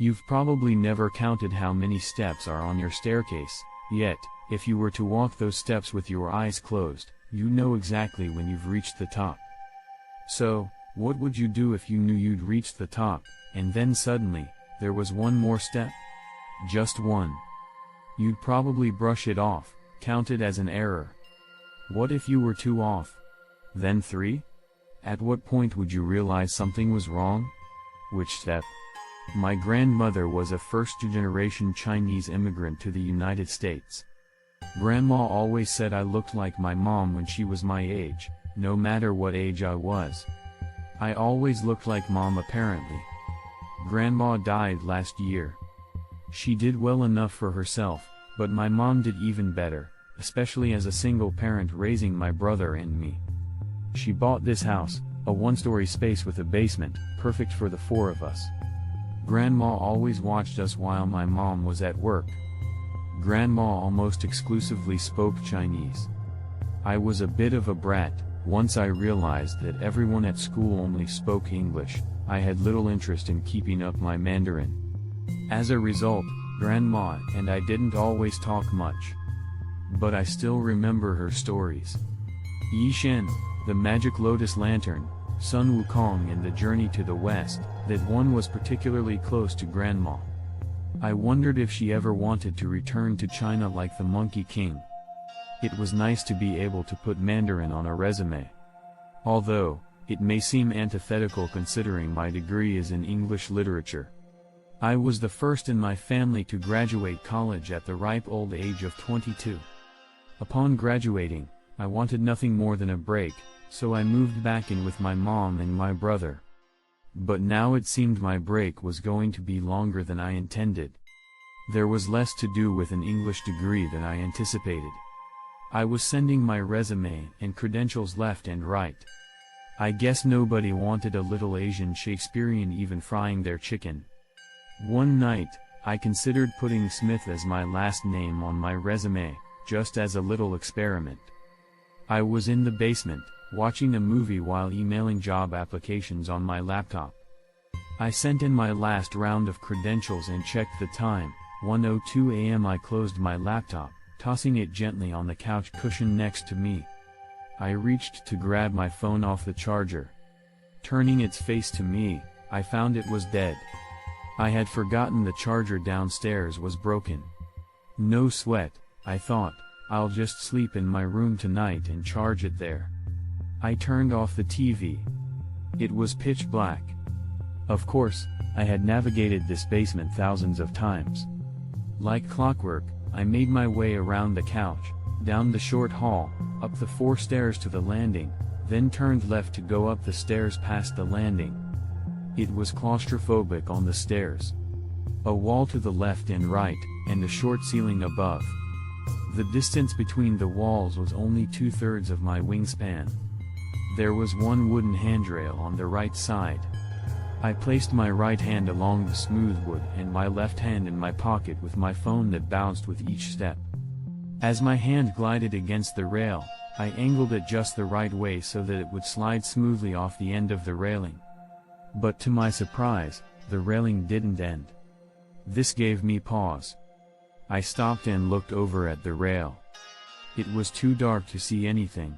You've probably never counted how many steps are on your staircase, yet, if you were to walk those steps with your eyes closed, you know exactly when you've reached the top. So, what would you do if you knew you'd reached the top, and then suddenly, there was one more step? Just one. You'd probably brush it off, count it as an error. What if you were 2 off? Then 3? At what point would you realize something was wrong? Which step? My grandmother was a first-generation Chinese immigrant to the United States. Grandma always said I looked like my mom when she was my age, no matter what age I was. I always looked like mom apparently. Grandma died last year. She did well enough for herself, but my mom did even better, especially as a single parent raising my brother and me. She bought this house, a 1-story space with a basement, perfect for the 4 of us. Grandma always watched us while my mom was at work. Grandma almost exclusively spoke Chinese. I was a bit of a brat. Once I realized that everyone at school only spoke English, I had little interest in keeping up my Mandarin. As a result, Grandma and I didn't always talk much. But I still remember her stories. Yi Shen, the magic lotus lantern, Sun Wukong and the journey to the west, that one was particularly close to Grandma. I wondered if she ever wanted to return to China like the Monkey King. It was nice to be able to put Mandarin on a resume. Although, it may seem antithetical considering my degree is in English literature. I was the first in my family to graduate college at the ripe old age of 22. Upon graduating, I wanted nothing more than a break, so I moved back in with my mom and my brother. But now it seemed my break was going to be longer than I intended. There was less to do with an English degree than I anticipated. I was sending my resume and credentials left and right. I guess nobody wanted a little Asian Shakespearean even frying their chicken. One night, I considered putting Smith as my last name on my resume, just as a little experiment. I was in the basement, watching a movie while emailing job applications on my laptop. I sent in my last round of credentials and checked the time, 1:02 a.m. I closed my laptop, tossing it gently on the couch cushion next to me. I reached to grab my phone off the charger. Turning its face to me, I found it was dead. I had forgotten the charger downstairs was broken. No sweat, I thought, I'll just sleep in my room tonight and charge it there. I turned off the TV. It was pitch black. Of course, I had navigated this basement thousands of times. Like clockwork, I made my way around the couch, down the short hall, up the 4 stairs to the landing, then turned left to go up the stairs past the landing. It was claustrophobic on the stairs. A wall to the left and right, and a short ceiling above. The distance between the walls was only 2/3 of my wingspan. There was one wooden handrail on the right side. I placed my right hand along the smooth wood and my left hand in my pocket with my phone that bounced with each step. As my hand glided against the rail, I angled it just the right way so that it would slide smoothly off the end of the railing. But to my surprise, the railing didn't end. This gave me pause. I stopped and looked over at the rail. It was too dark to see anything.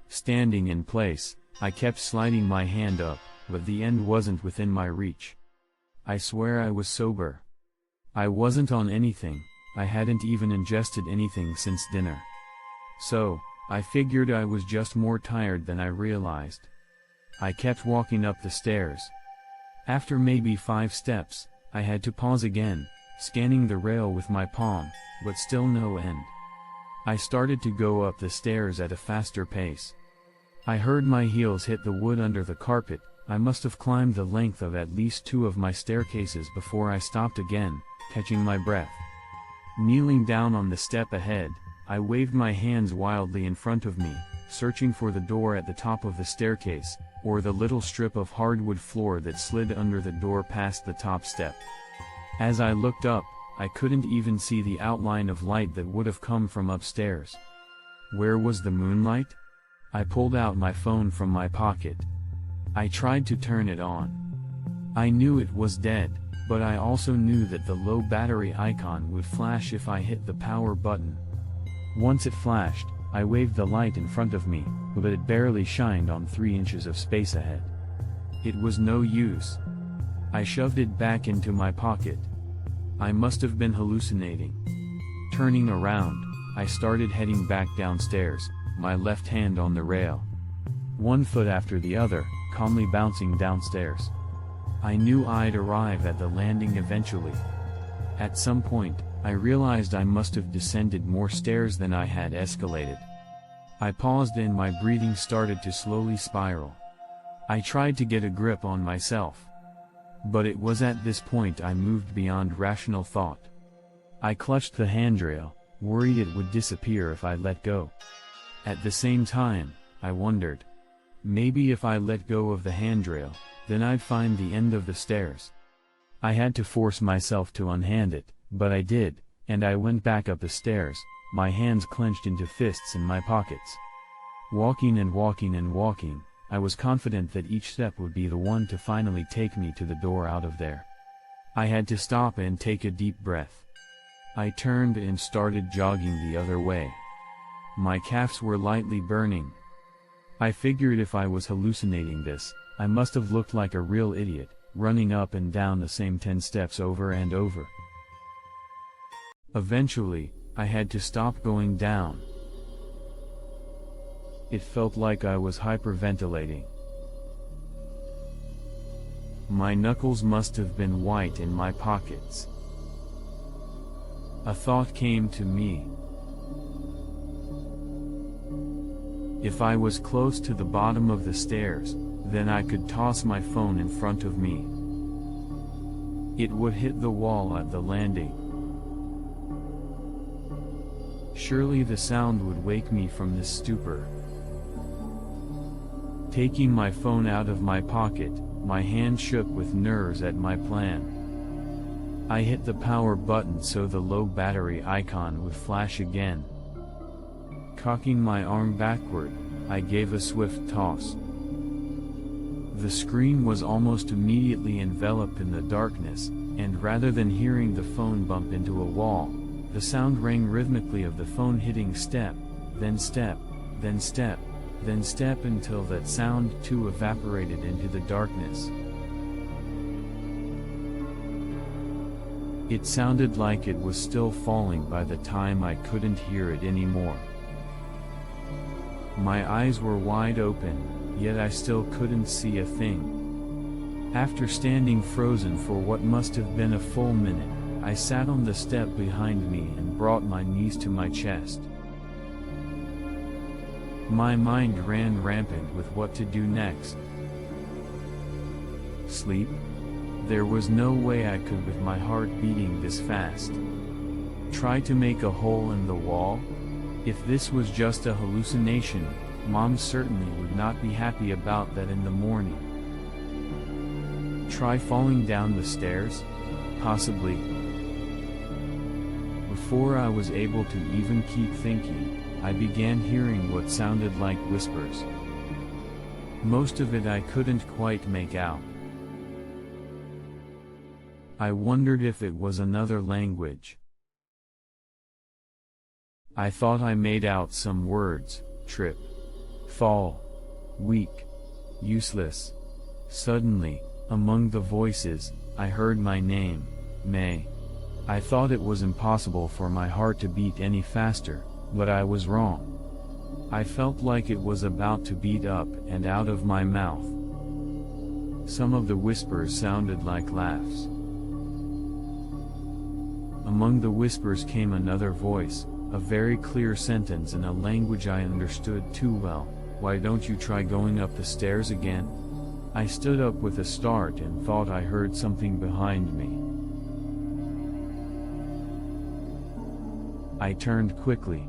Standing in place, I kept sliding my hand up, but the end wasn't within my reach. I swear I was sober. I wasn't on anything, I hadn't even ingested anything since dinner. So, I figured I was just more tired than I realized. I kept walking up the stairs. After maybe 5 steps, I had to pause again, scanning the rail with my palm, but still no end. I started to go up the stairs at a faster pace. I heard my heels hit the wood under the carpet. I must have climbed the length of at least 2 of my staircases before I stopped again, catching my breath. Kneeling down on the step ahead, I waved my hands wildly in front of me, searching for the door at the top of the staircase, or the little strip of hardwood floor that slid under the door past the top step. As I looked up, I couldn't even see the outline of light that would have come from upstairs. Where was the moonlight? I pulled out my phone from my pocket. I tried to turn it on. I knew it was dead, But I also knew that the low battery icon would flash if I hit the power button. Once it flashed, I waved the light in front of me, but it barely shined on 3 inches of space ahead. It was no use. I shoved it back into my pocket. I must have been hallucinating. Turning around, I started heading back downstairs, my left hand on the rail. One foot after the other, calmly bouncing downstairs. I knew I'd arrive at the landing eventually. At some point, I realized I must have descended more stairs than I had escalated. I paused and my breathing started to slowly spiral. I tried to get a grip on myself. But it was at this point I moved beyond rational thought. I clutched the handrail, worried it would disappear if I let go. At the same time, I wondered. Maybe if I let go of the handrail, then I'd find the end of the stairs. I had to force myself to unhand it, but I did, and I went back up the stairs, my hands clenched into fists in my pockets. Walking and walking and walking, I was confident that each step would be the one to finally take me to the door out of there. I had to stop and take a deep breath. I turned and started jogging the other way. My calves were lightly burning. I figured if I was hallucinating this, I must have looked like a real idiot, running up and down the same 10 steps over and over. Eventually, I had to stop going down. It felt like I was hyperventilating. My knuckles must have been white in my pockets. A thought came to me. If I was close to the bottom of the stairs, then I could toss my phone in front of me. It would hit the wall at the landing. Surely the sound would wake me from this stupor. Taking my phone out of my pocket, my hand shook with nerves at my plan. I hit the power button so the low battery icon would flash again. Cocking my arm backward, I gave a swift toss. The screen was almost immediately enveloped in the darkness, and rather than hearing the phone bump into a wall, the sound rang rhythmically of the phone hitting step, then step, then step, then step until that sound too evaporated into the darkness. It sounded like it was still falling by the time I couldn't hear it anymore. My eyes were wide open, yet I still couldn't see a thing. After standing frozen for what must have been a full minute, I sat on the step behind me and brought my knees to my chest. My mind ran rampant with what to do next. Sleep? There was no way I could with my heart beating this fast. Try to make a hole in the wall? If this was just a hallucination, Mom certainly would not be happy about that in the morning. Try falling down the stairs? Possibly. Before I was able to even keep thinking, I began hearing what sounded like whispers. Most of it I couldn't quite make out. I wondered if it was another language. I thought I made out some words: trip, fall, weak, useless. Suddenly, among the voices, I heard my name, May. I thought it was impossible for my heart to beat any faster, but I was wrong. I felt like it was about to beat up and out of my mouth. Some of the whispers sounded like laughs. Among the whispers came another voice, a very clear sentence in a language I understood too well: "Why don't you try going up the stairs again?" I stood up with a start and thought I heard something behind me. I turned quickly.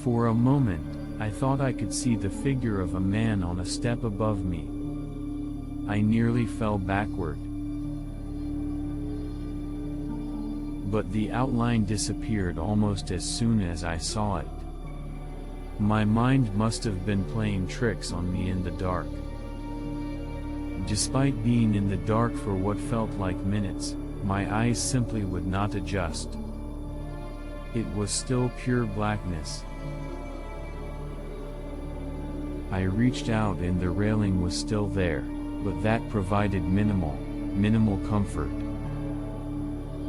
For a moment, I thought I could see the figure of a man on a step above me. I nearly fell backward. But the outline disappeared almost as soon as I saw it. My mind must have been playing tricks on me in the dark. Despite being in the dark for what felt like minutes, my eyes simply would not adjust. It was still pure blackness. I reached out and the railing was still there, but that provided minimal comfort.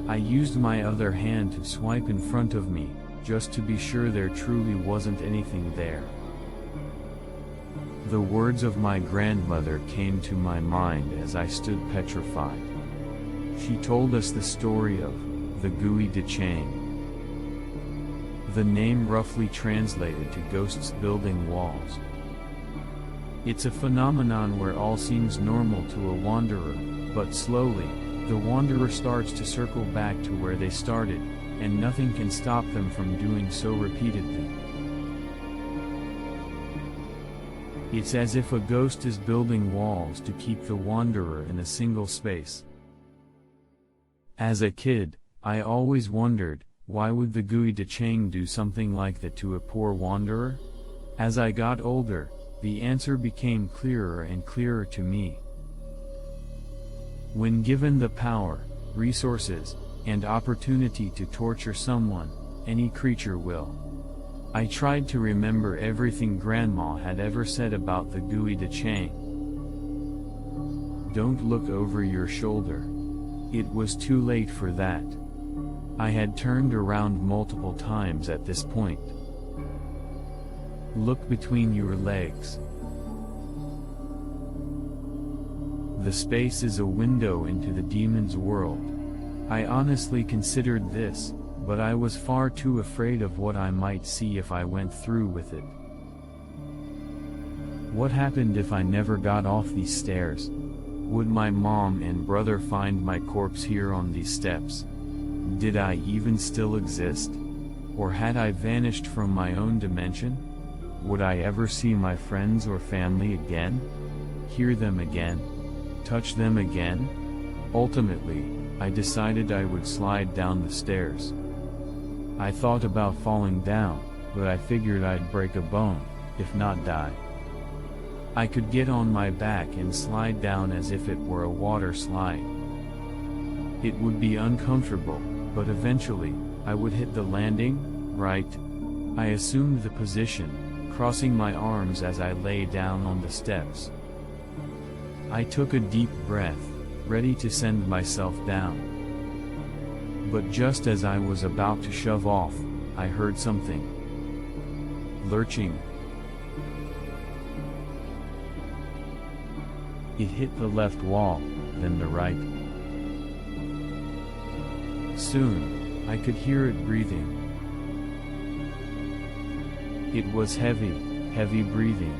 I used my other hand to swipe in front of me, just to be sure there truly wasn't anything there. The words of my grandmother came to my mind as I stood petrified. She told us the story of the Gui de Chang. The name roughly translated to ghosts building walls. It's a phenomenon where all seems normal to a wanderer, but slowly, the wanderer starts to circle back to where they started, and nothing can stop them from doing so repeatedly. It's as if a ghost is building walls to keep the wanderer in a single space. As a kid, I always wondered, why would the Gui de Chang do something like that to a poor wanderer? As I got older, the answer became clearer and clearer to me. When given the power, resources, and opportunity to torture someone, any creature will. I tried to remember everything Grandma had ever said about the Gui de Chang. Don't look over your shoulder. It was too late for that. I had turned around multiple times at this point. Look between your legs. The space is a window into the demon's world. I honestly considered this, but I was far too afraid of what I might see if I went through with it. What happened if I never got off these stairs? Would my mom and brother find my corpse here on these steps? Did I even still exist? Or had I vanished from my own dimension? Would I ever see my friends or family again? Hear them again? Touch them again? Ultimately, I decided I would slide down the stairs. I thought about falling down, but I figured I'd break a bone, if not die. I could get on my back and slide down as if it were a water slide. It would be uncomfortable, but eventually, I would hit the landing, right? I assumed the position, crossing my arms as I lay down on the steps. I took a deep breath, ready to send myself down. But just as I was about to shove off, I heard something lurching. It hit the left wall, then the right. Soon, I could hear it breathing. It was heavy breathing.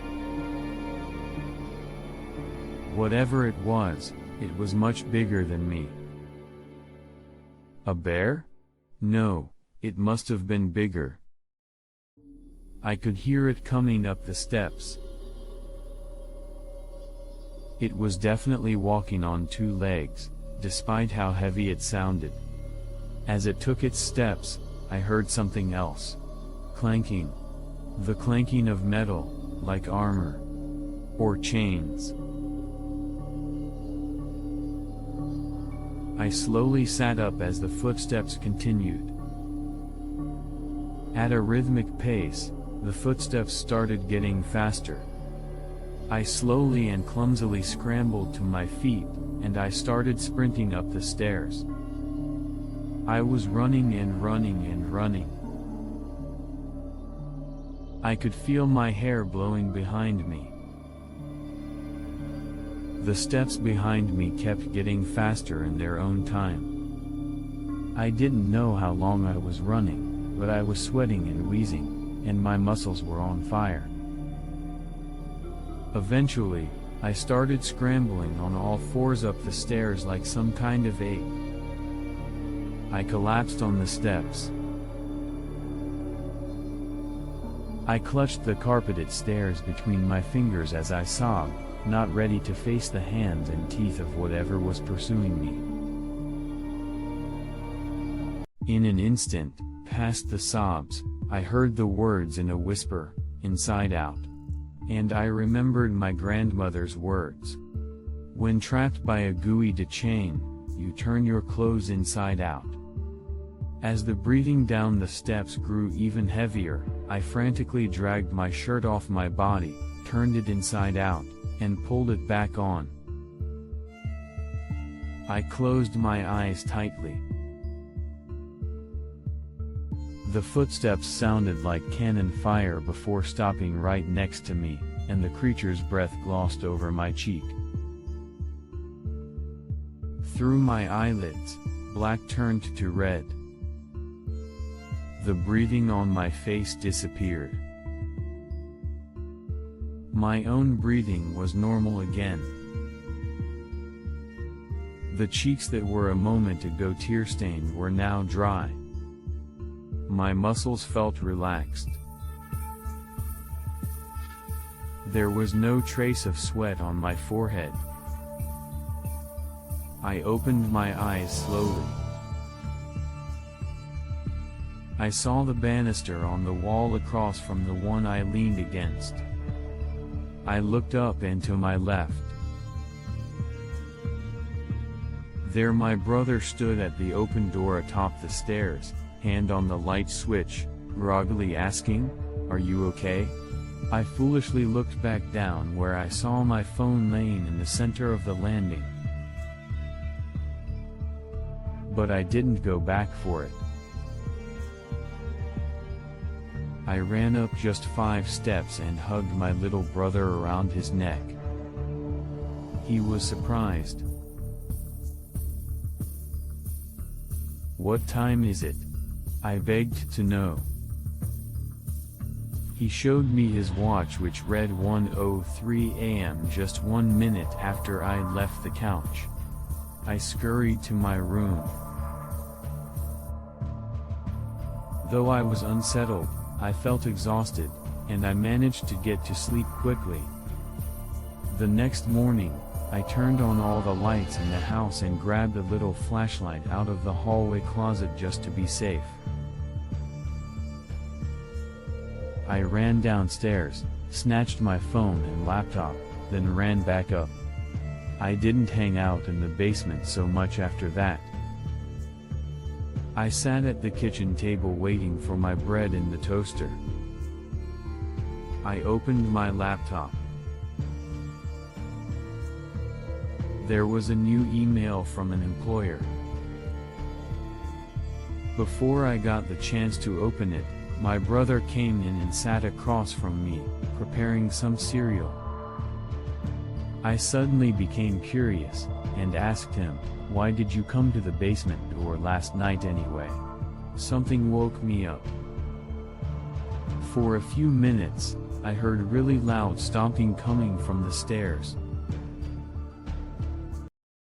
Whatever it was much bigger than me. A bear? No, it must have been bigger. I could hear it coming up the steps. It was definitely walking on two legs, despite how heavy it sounded. As it took its steps, I heard something else. Clanking. The clanking of metal, like armor. Or chains. I slowly sat up as the footsteps continued. At a rhythmic pace, the footsteps started getting faster. I slowly and clumsily scrambled to my feet, and I started sprinting up the stairs. I was running and running and running. I could feel my hair blowing behind me. The steps behind me kept getting faster in their own time. I didn't know how long I was running, but I was sweating and wheezing, and my muscles were on fire. Eventually, I started scrambling on all fours up the stairs like some kind of ape. I collapsed on the steps. I clutched the carpeted stairs between my fingers as I sobbed, not ready to face the hands and teeth of whatever was pursuing me. In an instant, past the sobs, I heard the words in a whisper, "Inside out." And I remembered my grandmother's words. When trapped by a GUI chain, you turn your clothes inside out. As the breathing down the steps grew even heavier, I frantically dragged my shirt off my body, turned it inside out, and pulled it back on. I closed my eyes tightly. The footsteps sounded like cannon fire before stopping right next to me, and the creature's breath glossed over my cheek. Through my eyelids, black turned to red. The breathing on my face disappeared. My own breathing was normal again. The cheeks that were a moment ago tear-stained were now dry. My muscles felt relaxed. There was no trace of sweat on my forehead. I opened my eyes slowly. I saw the banister on the wall across from the one I leaned against. I looked up and to my left. There my brother stood at the open door atop the stairs, hand on the light switch, groggily asking, "Are you okay?" I foolishly looked back down where I saw my phone laying in the center of the landing. But I didn't go back for it. I ran up just 5 steps and hugged my little brother around his neck. He was surprised. "What time is it?" I begged to know. He showed me his watch, which read 1:03 a.m. just 1 minute after I left the couch. I scurried to my room. Though I was unsettled, I felt exhausted, and I managed to get to sleep quickly. The next morning, I turned on all the lights in the house and grabbed a little flashlight out of the hallway closet just to be safe. I ran downstairs, snatched my phone and laptop, then ran back up. I didn't hang out in the basement so much after that. I sat at the kitchen table waiting for my bread in the toaster. I opened my laptop. There was a new email from an employer. Before I got the chance to open it, my brother came in and sat across from me, preparing some cereal. I suddenly became curious, and asked him, "Why did you come to the basement door last night anyway?" Something woke me up. For a few minutes, I heard really loud stomping coming from the stairs.